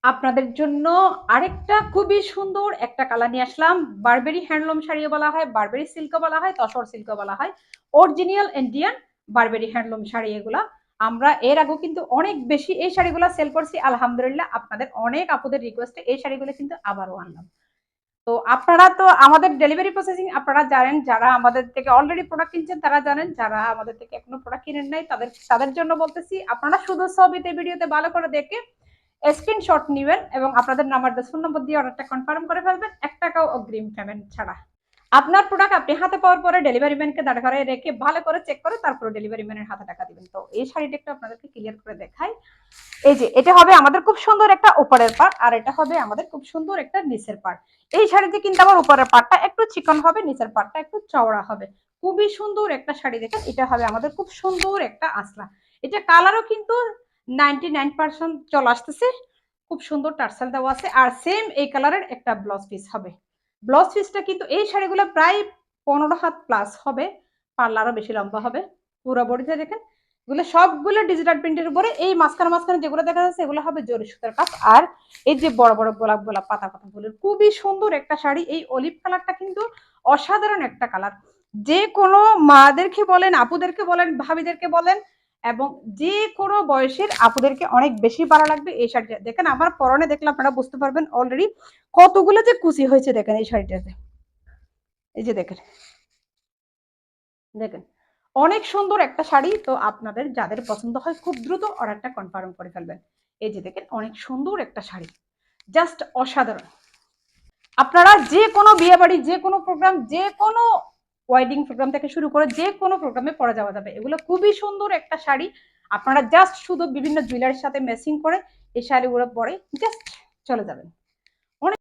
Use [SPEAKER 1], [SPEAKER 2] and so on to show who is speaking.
[SPEAKER 1] আপনাদের জন্য আরেকটা খুবই সুন্দর একটা কালার নিয়ে আসলাম। বারবেরি হ্যান্ডলুম শাড়িও বলা হয়, বারবেরি সিল্কও বলা হয়, তসর সিল্কও বলা হয়। অরিজিনাল ইন্ডিয়ান বারবেরি হ্যান্ডলুম শাড়ি এগুলা। আমরা এর আগেও কিন্তু অনেক বেশি এই শাড়িগুলো সেল করছি, আলহামদুলিল্লাহ আপনাদের অনেক আপুদের রিকোয়েস্টে এই শাড়িগুলো কিন্তু আবারও আনলাম। তো আপনারা তো আমাদের ডেলিভারি প্রসেসিং আপনারা জানেন, যারা আমাদের থেকে অলরেডি প্রোডাক্ট কিনছেন তারা জানেন, যারা আমাদের থেকে এখনো প্রোডাক্ট কিনেন নাই তাদের জন্য বলতেছি, আপনারা শুধু ছবিতে ভিডিওতে ভালো করে দেখে স্ক্রিনশট নেবেন এবং আপনাদের নাম্বার ফোন নম্বর দিয়ে অর্ডারটা কনফার্ম করে ফেলবেন, 1 টাকাও অগ্রিম পেমেন্ট ছাড়া। আপনার প্রোডাক্ট আপনি হাতে পাওয়ার পরে ডেলিভারি ম্যানকে দাঁড় করায় রেখে ভালো করে চেক করে তারপরে ডেলিভারি ম্যানের হাতে টাকা দিবেন। তো এই শাড়িটা একটু আপনাদেরকে ক্লিয়ার করে দেখাই। এই যে এটা হবে আমাদের খুব সুন্দর একটা উপরের পার্ট, আর এটা হবে আমাদের খুব সুন্দর একটা নিচের পার্ট। এই শাড়িতে কিন্তু আমার উপরের পার্টটা একটু চিকন হবে, নিচের পার্টটা একটু চওড়া হবে। খুবই সুন্দর একটা শাড়ি দেখেন, এটা হবে আমাদের খুব সুন্দর একটা আসলা। এটা কালারও কিন্তু 99% চলে আসতেছে, খুব সুন্দর টার্সেল দেওয়া আছে। আর সেম এই কালারের একটা ব্লাউজ পিস হবে। ব্লাউজ পিসটা কিন্তু এই শাড়িগুলো প্রায় 15 হাত প্লাস হবে, পাল্লা আরো বেশি লম্বা হবে। পুরো বডিতে দেখেন এগুলো সবগুলো ডিজিটাল প্রিন্টের উপরে, এই মাঝখানে মাঝখানে যেগুলো দেখা যাচ্ছে এগুলো হবে জরি সুতার কাজ। আর এই যে বড় বড় গোলাপ গোলাপ পাতা পাতা ফুলের খুবই সুন্দর একটা শাড়ি। এই অলিভ কালারটা কিন্তু অসাধারণ একটা কালার। যে কোনো মাদেরকে বলেন, আপুদেরকে বলেন, ভাবিদেরকে বলেন, এবং যে কোনো বয়সের আপুদেরকে অনেক বেশি ভালো লাগবে এই শাড়িটা। দেখেন আমার পরনে দেখলে আপনারা বুঝতে পারবেন অলরেডি কতগুলো যে কুচি হয়েছে দেখেন এই শাড়িটাতে। এই যে দেখেন, দেখেন অনেক সুন্দর একটা শাড়ি। তো আপনাদের যাদের পছন্দ হয় খুব দ্রুত অর্ডারটা কনফার্ম করে ফেলবেন। এই যে দেখেন অনেক সুন্দর একটা শাড়ি, জাস্ট অসাধারণ। আপনারা যে কোনো বিয়ে বাড়ি, যে কোনো প্রোগ্রাম, যে কোনো ওয়েডিং প্রোগ্রাম থেকে শুরু করে যে কোনো প্রোগ্রামে পরা যাওয়া যাবে। এগুলো খুবই সুন্দর একটা শাড়ি। আপনারা জাস্ট শুধু বিভিন্ন জুয়েলারির সাথে ম্যাচিং করে এই শাড়িগুলো পরে জাস্ট চলে যাবেন।